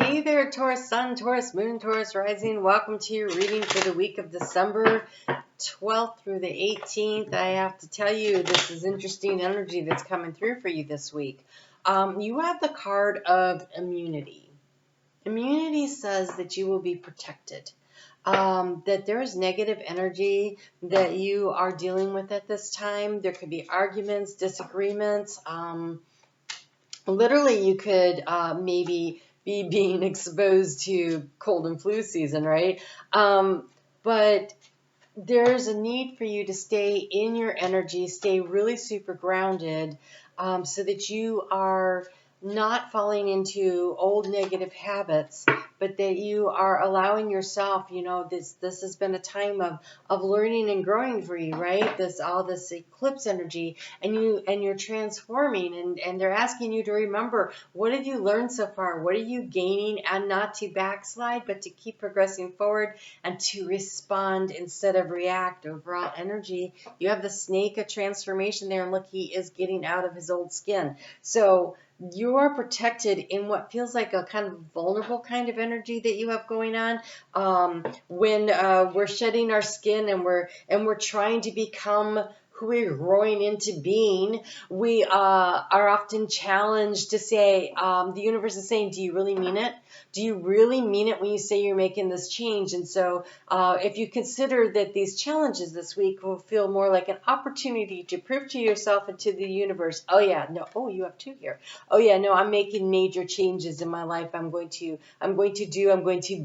Hey there, Taurus Sun, Taurus Moon, Taurus Rising. Welcome to your reading for the week of December 12th through the 18th. I have to tell you, this is interesting energy that's coming through for you this week. You have the card of immunity. Immunity says that you will be protected. That there is negative energy that you are dealing with at this time. There could be arguments, disagreements. Literally, you could maybe be being exposed to cold and flu season, right? But there's a need for you to stay in your energy, stay really super grounded, so that you are not falling into old negative habits, but that you are allowing yourself, this has been a time of learning and growing for you, right? All this eclipse energy, and you're transforming, and they're asking you to remember, what have you learned so far? What are you gaining? And not to backslide, but to keep progressing forward and to respond instead of react. Overall energy, you have the snake of transformation there, and look, he is getting out of his old skin. So you are protected in what feels like a kind of vulnerable kind of energy that you have going on. When we're shedding our skin and we're trying to become who we're growing into being, we are often challenged to say, the universe is saying, do you really mean it? Do you really mean it when you say you're making this change? And so if you consider that these challenges this week will feel more like an opportunity to prove to yourself and to the universe, oh yeah, no, oh, you have two here. Oh yeah, no, I'm making major changes in my life. I'm going to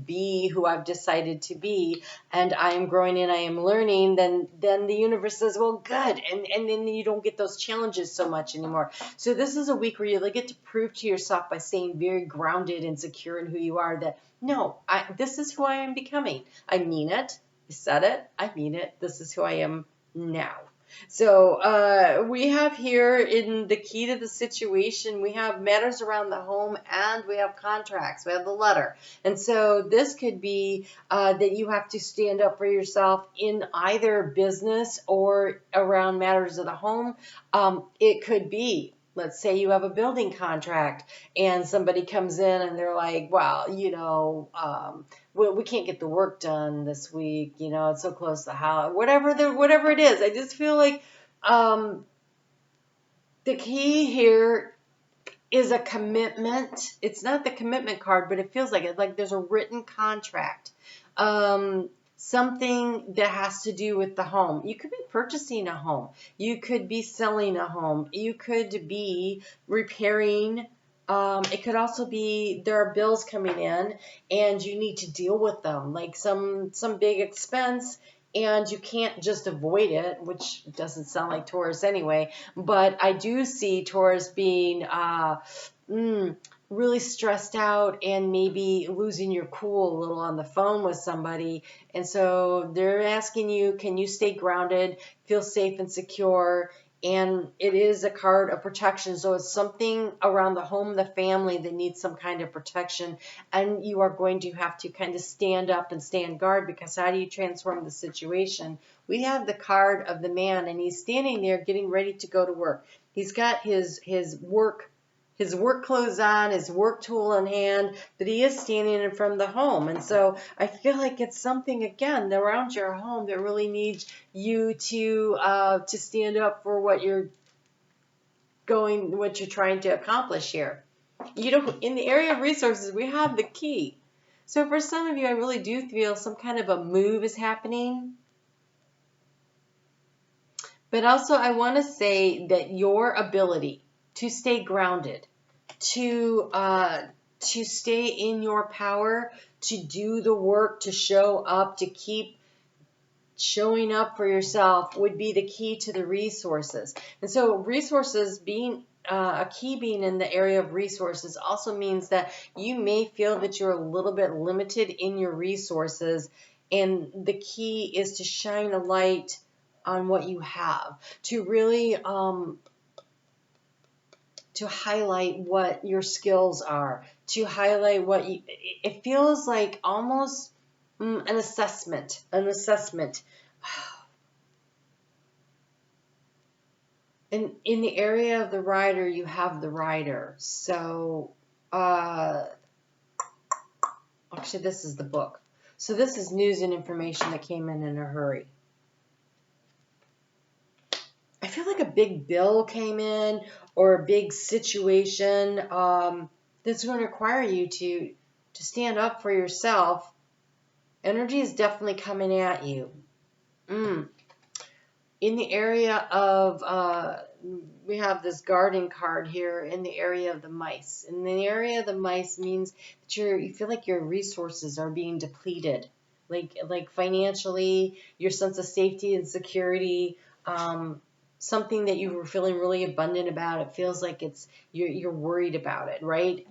be who I've decided to be, and I am growing and I am learning. Then the universe says, well, good, and then you don't get those challenges so much anymore. So this is a week where you get to prove to yourself by staying very grounded and secure in who you are that, no, this is who I am becoming. I mean it. I said it. I mean it. This is who I am now. So we have here in the key to the situation, we have matters around the home, and we have contracts. We have the letter. And so this could be that you have to stand up for yourself in either business or around matters of the home. It could be, let's say you have a building contract and somebody comes in and they're like, well, we can't get the work done this week. It's so close to the house. Whatever it is. I just feel like the key here is a commitment. It's not the commitment card, but it feels like it. Like there's a written contract. Something that has to do with the home. You could be purchasing a home. You could be selling a home. You could be repairing. It could also be there are bills coming in and you need to deal with them, like some big expense, and you can't just avoid it, which doesn't sound like Taurus anyway. But I do see Taurus being really stressed out and maybe losing your cool a little on the phone with somebody. And so they're asking you, can you stay grounded, feel safe and secure? And it is a card of protection. So it's something around the home, the family that needs some kind of protection. And you are going to have to kind of stand up and stand guard, because how do you transform the situation? We have the card of the man, and he's standing there getting ready to go to work. He's got his work clothes on, his work tool in hand, but he is standing in front of the home. And so I feel like it's something, again, around your home that really needs you to stand up for what you're trying to accomplish here. In the area of resources, we have the key. So for some of you, I really do feel some kind of a move is happening. But also I want to say that your ability to stay grounded, to stay in your power, to do the work, to show up, to keep showing up for yourself would be the key to the resources. And so resources being a key being in the area of resources also means that you may feel that you're a little bit limited in your resources, and the key is to shine a light on what you have, to really to highlight what your skills are, to highlight it feels like almost an assessment. And in the area of the rider, you have the rider. So actually, this is the book. So this is news and information that came in a hurry. I feel like a big bill came in, or a big situation that's going to require you to stand up for yourself. Energy is definitely coming at you. In the area of, we have this guarding card here in the area of the mice. In the area of the mice means that you feel like your resources are being depleted, like financially, your sense of safety and security, something that you were feeling really abundant about. It feels like you're worried about it, right?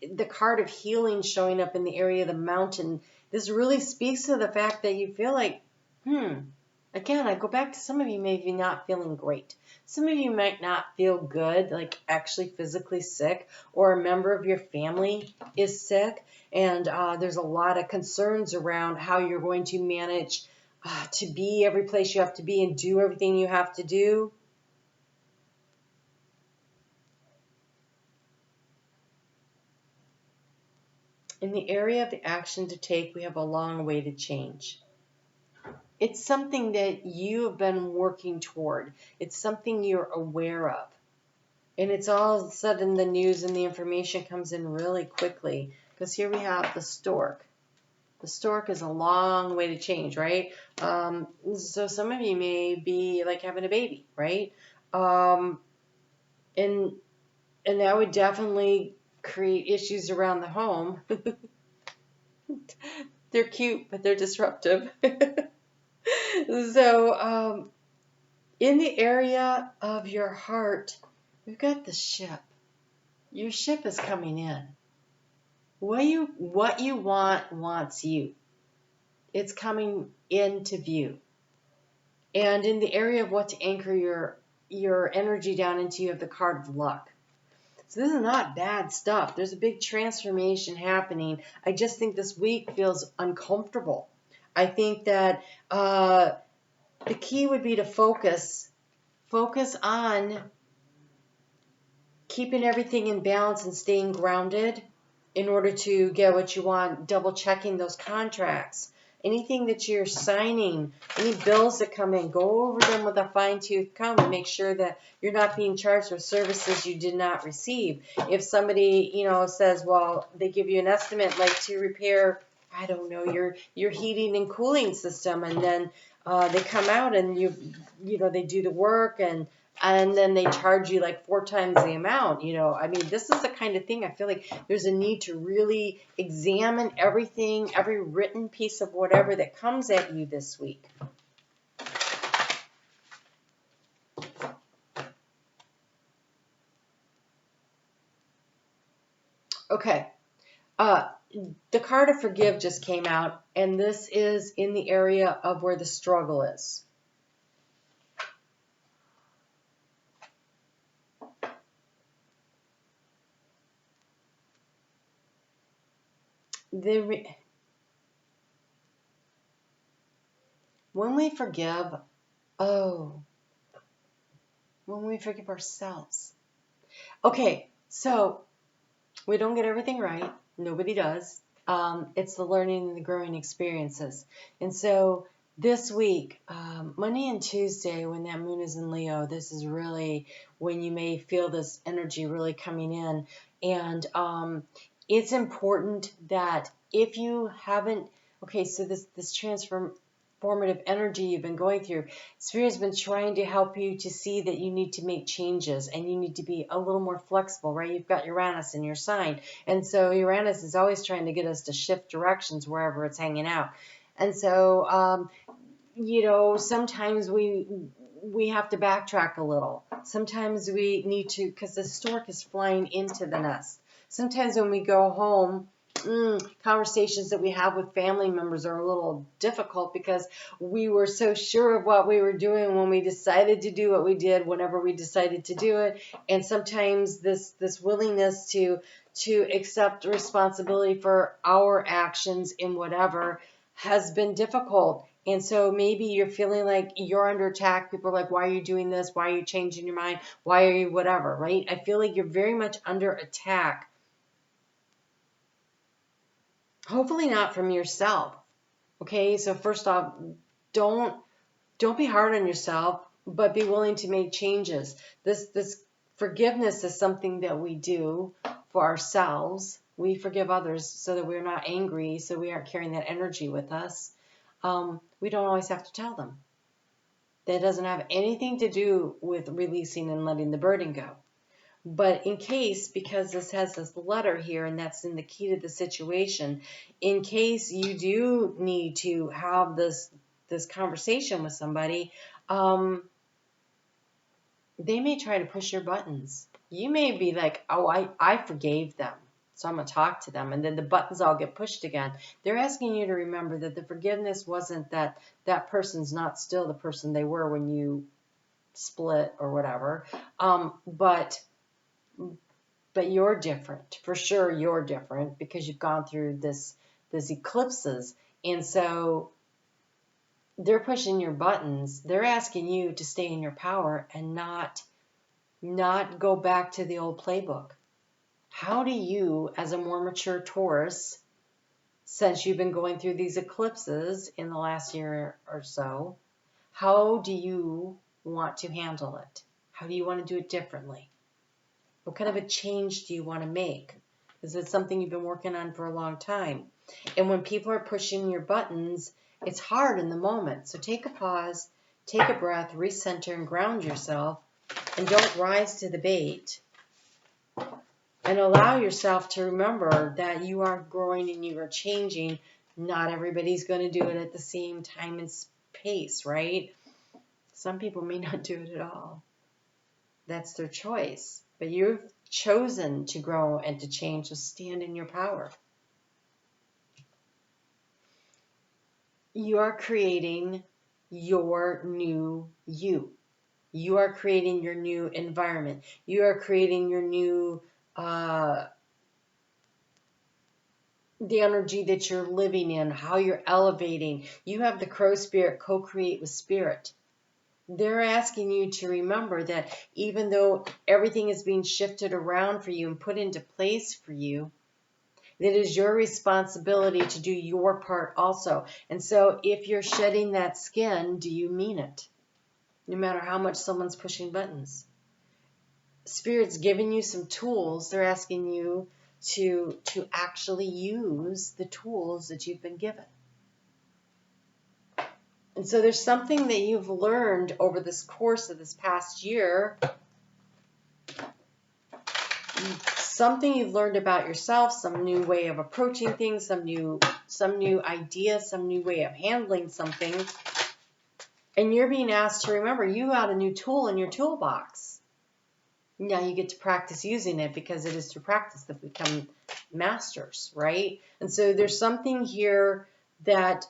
The card of healing showing up in the area of the mountain. This really speaks to the fact that you feel like, again, I go back to some of you maybe not feeling great. Some of you might not feel good, like actually physically sick, or a member of your family is sick, and there's a lot of concerns around how you're going to manage to be every place you have to be and do everything you have to do. In the area of the action to take, we have a long way to change. It's something that you have been working toward. It's something you're aware of. And it's all of a sudden the news and the information comes in really quickly. Because here we have the stork. The stork is a long way to change, right? So some of you may be like having a baby, right? And that would definitely create issues around the home. They're cute, but they're disruptive. So, in the area of your heart, we've got the ship. Your ship is coming in. What you want wants you. It's coming into view. And in the area of what to anchor your energy down into, you have the card of luck. So this is not bad stuff. There's a big transformation happening. I just think this week feels uncomfortable. I think that the key would be to focus on keeping everything in balance and staying grounded in order to get what you want, double checking those contracts. Anything that you're signing, any bills that come in, go over them with a fine-tooth comb and make sure that you're not being charged for services you did not receive. If somebody, says, well, they give you an estimate like to repair, I don't know, your heating and cooling system, and then they come out and they do the work and then they charge you like 4 times the amount. This is the kind of thing I feel like there's a need to really examine everything, every written piece of whatever that comes at you this week. Okay. The card of forgive just came out, and this is in the area of where the struggle is. When we forgive, when we forgive ourselves. Okay, so we don't get everything right. Nobody does. It's the learning and the growing experiences. And so this week, Monday and Tuesday, when that moon is in Leo, this is really when you may feel this energy really coming in. And it's important that if you haven't, so this transformative energy you've been going through, Spirit has been trying to help you to see that you need to make changes and you need to be a little more flexible, right? You've got Uranus in your sign. And so Uranus is always trying to get us to shift directions wherever it's hanging out. And so, sometimes we have to backtrack a little. Sometimes we need to, because the stork is flying into the nest. Sometimes when we go home, conversations that we have with family members are a little difficult because we were so sure of what we were doing when we decided to do what we did whenever we decided to do it. And sometimes this willingness to accept responsibility for our actions in whatever has been difficult. And so maybe you're feeling like you're under attack. People are like, why are you doing this? Why are you changing your mind? Why are you whatever, right? I feel like you're very much under attack Hopefully not from yourself. Okay, so first off, don't be hard on yourself, but be willing to make changes. This forgiveness is something that we do for ourselves. We forgive others so that we're not angry, so we aren't carrying that energy with us. We don't always have to tell them. That doesn't have anything to do with releasing and letting the burden go. But in case, because this has this letter here, and that's in the key to the situation, in case you do need to have this conversation with somebody, they may try to push your buttons. You may be like, oh, I forgave them, so I'm going to talk to them. And then the buttons all get pushed again. They're asking you to remember that the forgiveness wasn't that that person's not still the person they were when you split or whatever. But you're different. For sure you're different because you've gone through this eclipses. And so they're pushing your buttons. They're asking you to stay in your power and not go back to the old playbook. How do you, as a more mature Taurus, since you've been going through these eclipses in the last year or so, how do you want to handle it? How do you want to do it differently? What kind of a change do you want to make? Is it something you've been working on for a long time? And when people are pushing your buttons, it's hard in the moment. So take a pause, take a breath, recenter and ground yourself, and don't rise to the bait. And allow yourself to remember that you are growing and you are changing. Not everybody's going to do it at the same time and pace, right? Some people may not do it at all. That's their choice. But you've chosen to grow and to change, so stand in your power. You are creating your new you. You are creating your new environment. You are creating your new, the energy that you're living in, how you're elevating. You have the crow spirit, co-create with spirit. They're asking you to remember that even though everything is being shifted around for you and put into place for you, it is your responsibility to do your part also. And so if you're shedding that skin, do you mean it? No matter how much someone's pushing buttons. Spirit's giving you some tools. They're asking you to actually use the tools that you've been given. And so there's something that you've learned over this course of this past year, something you've learned about yourself, some new way of approaching things, some new idea, some new way of handling something. And you're being asked to remember you got a new tool in your toolbox. Now you get to practice using it because it is through practice that we become masters, right? And so there's something here that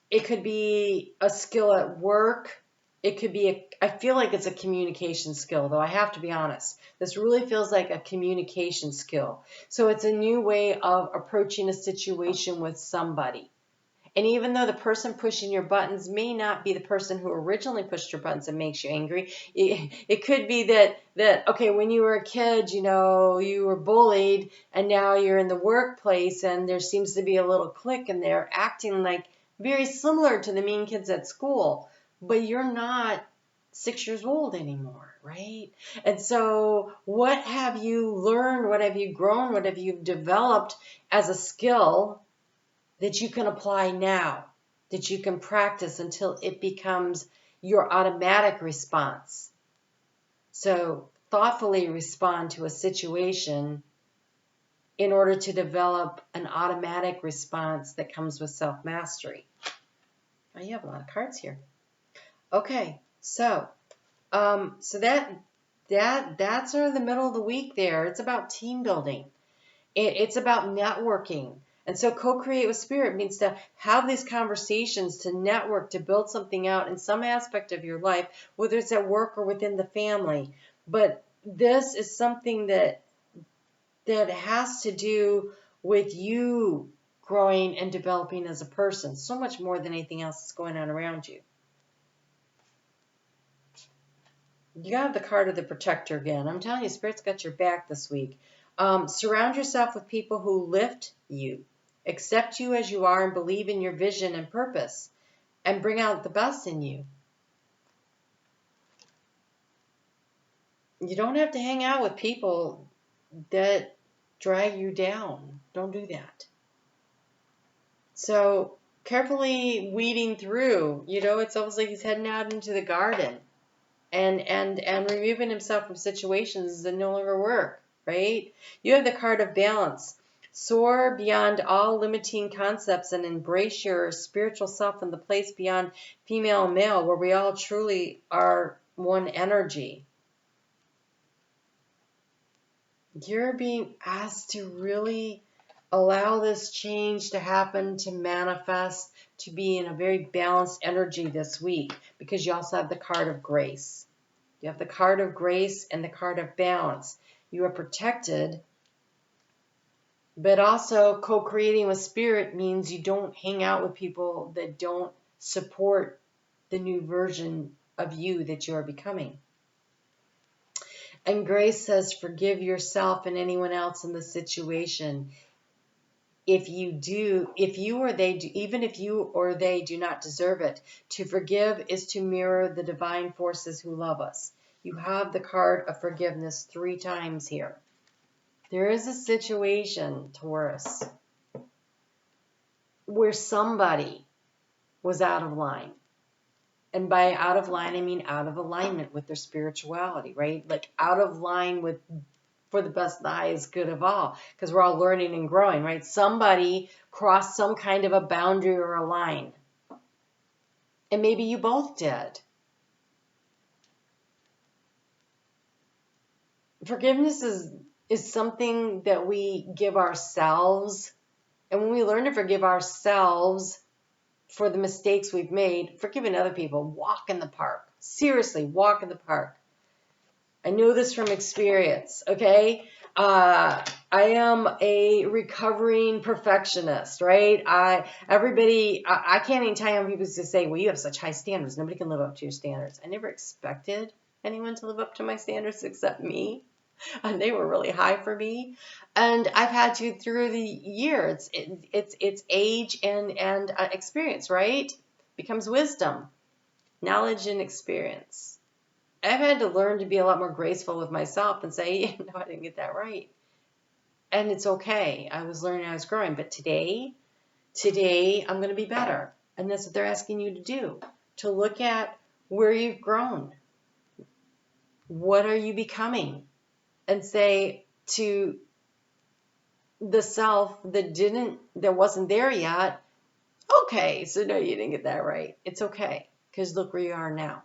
it could be a skill at work. It could be, I feel like it's a communication skill, though I have to be honest. This really feels like a communication skill. So it's a new way of approaching a situation with somebody. And even though the person pushing your buttons may not be the person who originally pushed your buttons and makes you angry, it could be that, okay, when you were a kid, you were bullied, and now you're in the workplace, and there seems to be a little clique, and they're acting like very similar to the mean kids at school, but you're not 6 years old anymore, right? And so what have you learned? What have you grown? What have you developed as a skill that you can apply now, that you can practice until it becomes your automatic response? So thoughtfully respond to a situation in order to develop an automatic response that comes with self-mastery. Oh, you have a lot of cards here. Okay, so that's sort of the middle of the week there. It's about team building. It's about networking. And so co-create with spirit means to have these conversations, to network, to build something out in some aspect of your life, whether it's at work or within the family. But this is something that has to do with you growing and developing as a person, so much more than anything else that's going on around you. You got the card of the protector again. I'm telling you, Spirit's got your back this week. Surround yourself with people who lift you, accept you as you are, and believe in your vision and purpose, and bring out the best in you. You don't have to hang out with people that drag you down. Don't do that. So carefully weeding through, it's almost like he's heading out into the garden and removing himself from situations that no longer work, right? You have the card of balance. Soar beyond all limiting concepts and embrace your spiritual self in the place beyond female and male, where we all truly are one energy. You're being asked to really allow this change to happen, to manifest, to be in a very balanced energy this week, because you also have the card of grace. You have the card of grace and the card of balance. You are protected, but also co-creating with spirit means you don't hang out with people that don't support the new version of you that you are becoming. And grace says, forgive yourself and anyone else in the situation. If you or they do, even if you or they do not deserve it, to forgive is to mirror the divine forces who love us. You have the card of forgiveness 3 times here. There is a situation, Taurus, where somebody was out of line. And by out of line, I mean out of alignment with their spirituality, right? Like out of line with for the best and the highest good of all, because we're all learning and growing, right? Somebody crossed some kind of a boundary or a line. And maybe you both did. Forgiveness is something that we give ourselves. And when we learn to forgive ourselves for the mistakes we've made, forgiving other people, walk in the park. Seriously, walk in the park. I know this from experience, okay? I am a recovering perfectionist, right? I can't even tell you how people used to say, well, you have such high standards. Nobody can live up to your standards. I never expected anyone to live up to my standards except me. And they were really high for me. And I've had to through the years. It's age and experience, right? Becomes wisdom, knowledge and experience. I've had to learn to be a lot more graceful with myself and say, no, I didn't get that right. And it's okay. I was learning, I was growing. But today, I'm going to be better. And that's what they're asking you to do, to look at where you've grown. What are you becoming? And say to the self that wasn't there yet, okay, so no, you didn't get that right. It's okay, because look where you are now.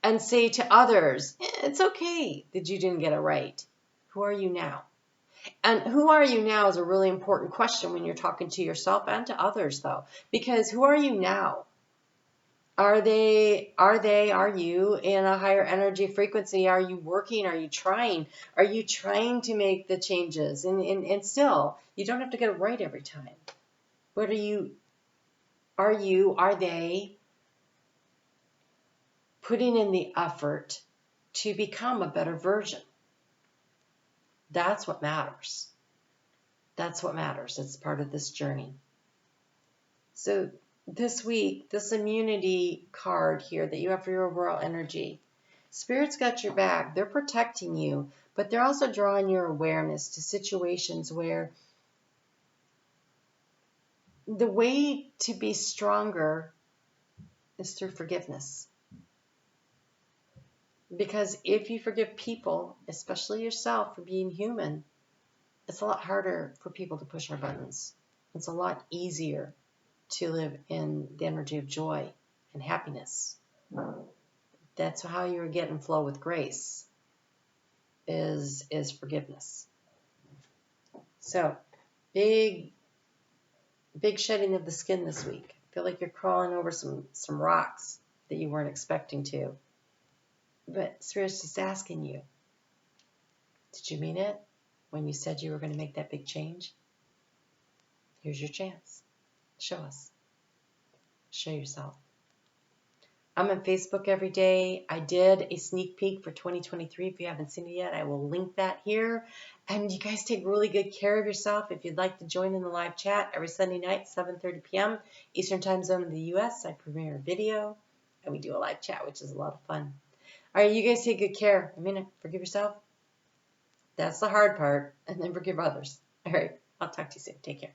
And say to others, it's okay that you didn't get it right. Who are you now? And who are you now is a really important question when you're talking to yourself and to others, though, because who are you now? Are you in a higher energy frequency? Are you working? Are you trying? Are you trying to make the changes? And still, you don't have to get it right every time. What are they putting in the effort to become a better version? That's what matters. That's what matters. It's part of this journey. So this week, this immunity card here that you have for your overall energy, Spirit's got your back. They're protecting you, but they're also drawing your awareness to situations where the way to be stronger is through forgiveness. Because if you forgive people, especially yourself for being human, it's a lot harder for people to push our buttons. It's a lot easier to live in the energy of joy and happiness. That's how you're getting flow with grace, is forgiveness. So, big shedding of the skin this week. I feel like you're crawling over some rocks that you weren't expecting to. But Spirit's just asking you, did you mean it when you said you were going to make that big change? Here's your chance. Show us. Show yourself. I'm on Facebook every day. I did a sneak peek for 2023. If you haven't seen it yet, I will link that here. And you guys take really good care of yourself. If you'd like to join in the live chat every Sunday night, 7:30 p.m. Eastern Time Zone in the U.S., I premiere a video and we do a live chat, which is a lot of fun. All right, you guys take good care. Forgive yourself. That's the hard part. And then forgive others. All right, I'll talk to you soon. Take care.